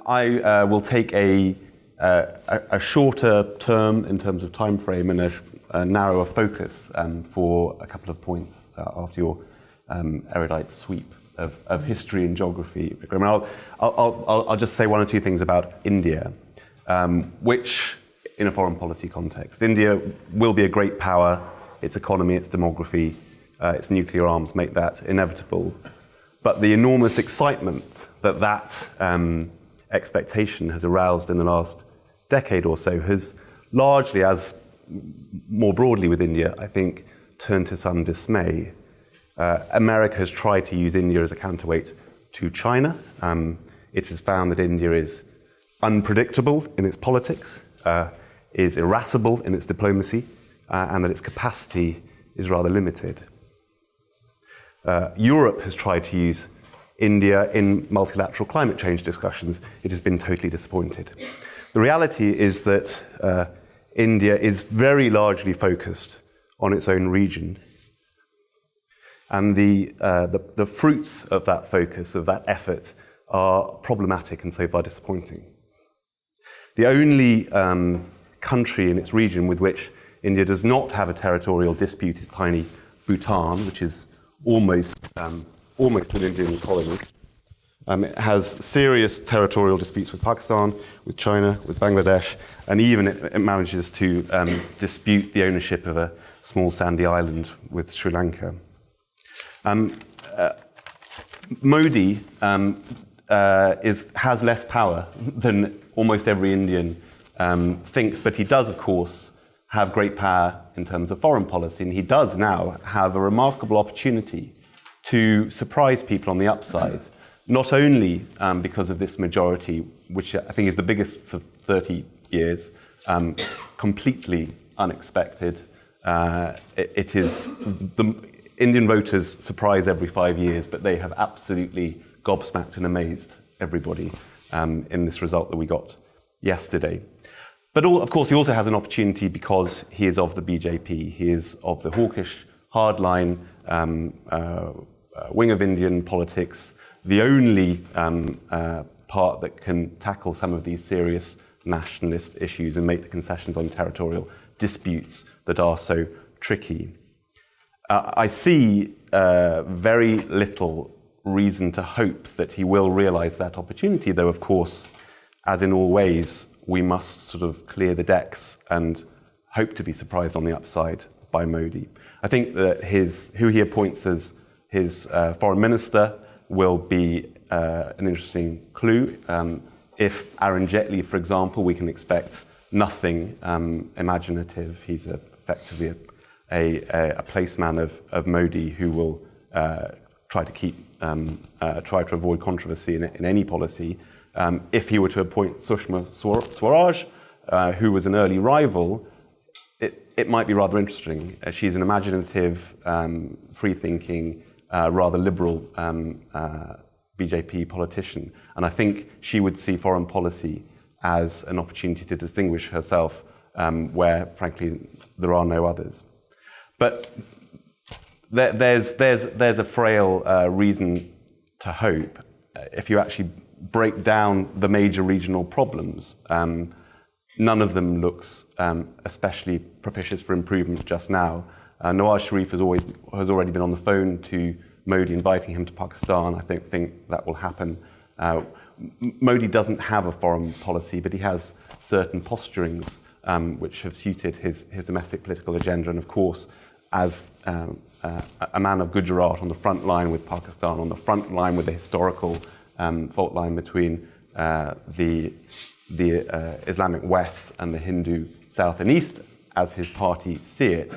I will take a shorter term in terms of time frame and a narrower focus for a couple of points after your erudite sweep of history and geography. I mean, I'll just say one or two things about India, which, in a foreign policy context, India will be a great power. Its economy, its demography, its nuclear arms make that inevitable. But the enormous excitement that expectation has aroused in the last decade or so has largely, as more broadly with India, I think, turned to some dismay. America has tried to use India as a counterweight to China. It has found that India is unpredictable in its politics, is irascible in its diplomacy, and that its capacity is rather limited. Europe has tried to use India in multilateral climate change discussions. It has been totally disappointed. The reality is that India is very largely focused on its own region. And the fruits of that focus, of that effort, are problematic and so far disappointing. The only country in its region with which India does not have a territorial dispute is tiny Bhutan, which is almost an Indian colony. It has serious territorial disputes with Pakistan, with China, with Bangladesh, and even it manages to dispute the ownership of a small sandy island with Sri Lanka. Modi has less power than almost every Indian thinks, but he does, of course, have great power in terms of foreign policy, and he does now have a remarkable opportunity to surprise people on the upside, not only because of this majority, which I think is the biggest for 30 years, completely unexpected. It is the Indian voters surprise every 5 years, but they have absolutely gobsmacked and amazed everybody in this result that we got yesterday. But of course, he also has an opportunity because he is of the BJP. He is of the hawkish, hardline wing of Indian politics, the only part that can tackle some of these serious nationalist issues and make the concessions on territorial disputes that are so tricky. I see very little reason to hope that he will realise that opportunity, though, of course, as in all ways, we must sort of clear the decks and hope to be surprised on the upside by Modi. I think that who he appoints as his foreign minister will be an interesting clue. If Arun Jaitley, for example, we can expect nothing imaginative. He's effectively a placeman of Modi who will try to avoid controversy in any policy. If he were to appoint Sushma Swaraj, who was an early rival, it might be rather interesting. She's an imaginative, free-thinking, rather liberal BJP politician, and I think she would see foreign policy as an opportunity to distinguish herself where, frankly, there are no others. But there's a frail reason to hope. If you actually break down the major regional problems, none of them looks especially propitious for improvement just now. Nawaz Sharif has already been on the phone to Modi, inviting him to Pakistan. I think that will happen. Modi doesn't have a foreign policy, but he has certain posturings which have suited his domestic political agenda. And of course, as a man of Gujarat on the front line with Pakistan, on the front line with the historical fault line between the Islamic West and the Hindu South and East, as his party see it,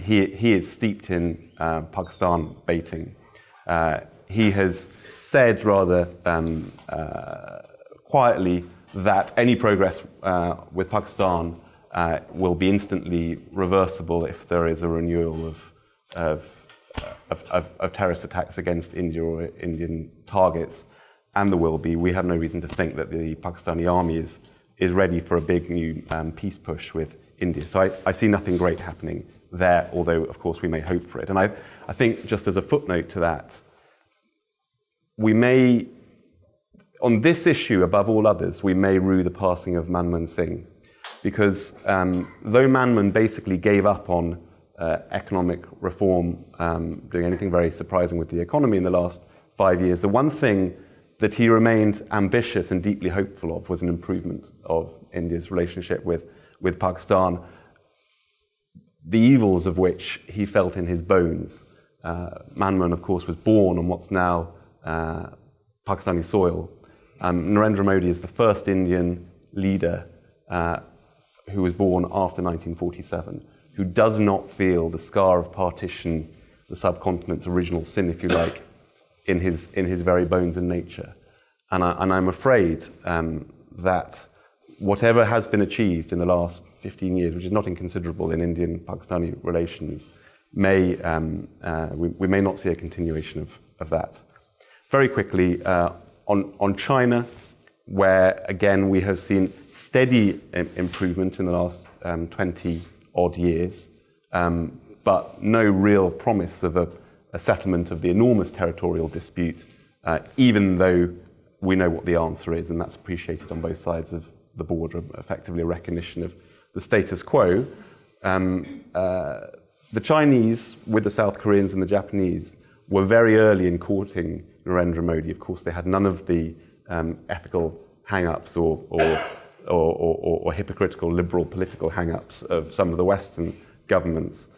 he is steeped in Pakistan baiting. He has said rather quietly that any progress with Pakistan will be instantly reversible if there is a renewal of terrorist attacks against India or Indian targets, and there will be. We have no reason to think that the Pakistani army is ready for a big new peace push with India. So I see nothing great happening there, although, of course, we may hope for it. And I think, just as a footnote to that, we may, on this issue, above all others, we may rue the passing of Manmohan Singh, because though Manmohan basically gave up on economic reform, doing anything very surprising with the economy in the last 5 years, the one thing that he remained ambitious and deeply hopeful of was an improvement of India's relationship with Pakistan, the evils of which he felt in his bones. Manmohan, of course, was born on what's now Pakistani soil. Narendra Modi is the first Indian leader who was born after 1947, who does not feel the scar of partition, the subcontinent's original sin, if you like, in his very bones and nature. And I'm afraid that whatever has been achieved in the last 15 years, which is not inconsiderable in Indian-Pakistani relations, we may not see a continuation of that. Very quickly, on China, where again we have seen steady improvement in the last 20-odd years, but no real promise of a settlement of the enormous territorial dispute, even though we know what the answer is, and that's appreciated on both sides of the border, effectively a recognition of the status quo. The Chinese, with the South Koreans and the Japanese, were very early in courting Narendra Modi. Of course, they had none of the ethical hang-ups or hypocritical liberal political hang-ups of some of the Western governments.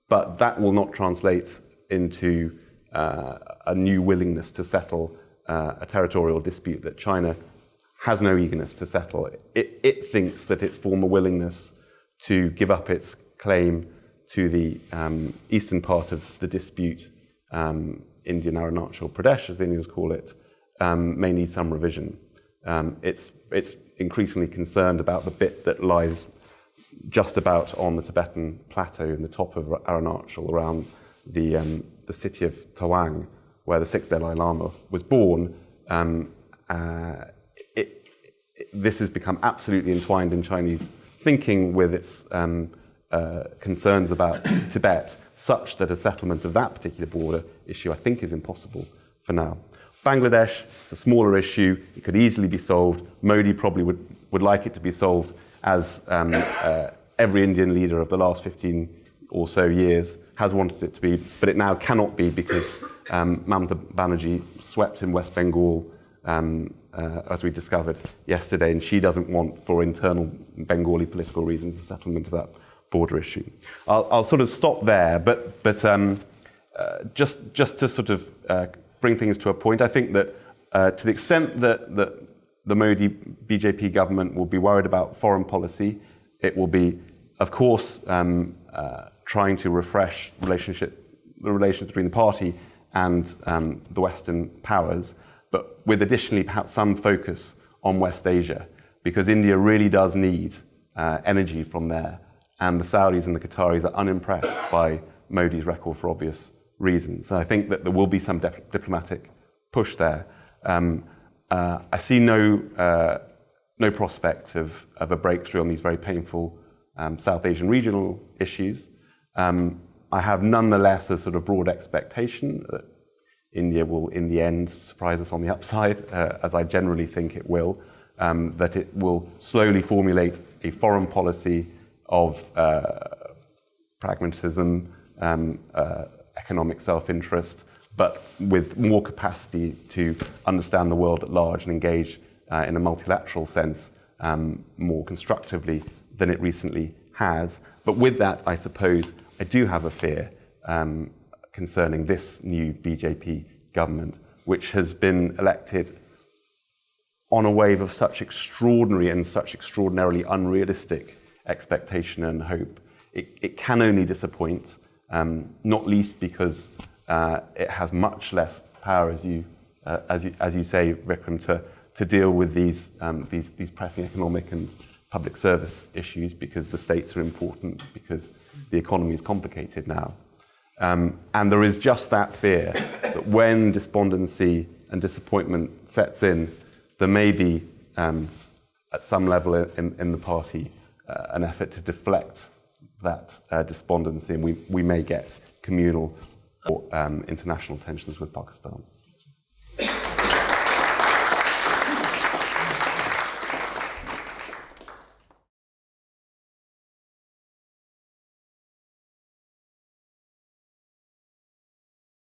But that will not translate into a new willingness to settle a territorial dispute that China has no eagerness to settle. It thinks that its former willingness to give up its claim to the eastern part of the dispute, Indian Arunachal Pradesh, as the Indians call it, may need some revision. It's increasingly concerned about the bit that lies just about on the Tibetan plateau in the top of Arunachal, around the city of Tawang, where the sixth Dalai Lama was born. This has become absolutely entwined in Chinese thinking with its concerns about Tibet, such that a settlement of that particular border issue, I think, is impossible for now. Bangladesh, it's a smaller issue. It could easily be solved. Modi probably would like it to be solved, as every Indian leader of the last 15 or so years has wanted it to be, but it now cannot be because Mamata Banerjee swept in West Bengal, as we discovered yesterday, and she doesn't want, for internal Bengali political reasons, a settlement of that border issue. I'll sort of stop there, but just to sort of bring things to a point, I think that to the extent that the Modi BJP government will be worried about foreign policy, it will be, of course, trying to refresh the relations between the party and the Western powers, but with additionally perhaps some focus on West Asia, because India really does need energy from there, and the Saudis and the Qataris are unimpressed by Modi's record for obvious reasons. So I think that there will be some diplomatic push there. I see no prospect of a breakthrough on these very painful South Asian regional issues. I have nonetheless a sort of broad expectation that India will, in the end, surprise us on the upside, as I generally think it will, that it will slowly formulate a foreign policy of pragmatism, economic self-interest, but with more capacity to understand the world at large and engage in a multilateral sense more constructively than it recently has. But with that, I suppose, I do have a fear concerning this new BJP government, which has been elected on a wave of such extraordinary and such extraordinarily unrealistic expectation and hope. It can only disappoint, not least because it has much less power, as you say, Vikram, to deal with these pressing economic and public service issues, because the states are important, because the economy is complicated now. And there is just that fear that when despondency and disappointment sets in, there may be, at some level in the party, an effort to deflect that despondency, and we may get communal or international tensions with Pakistan.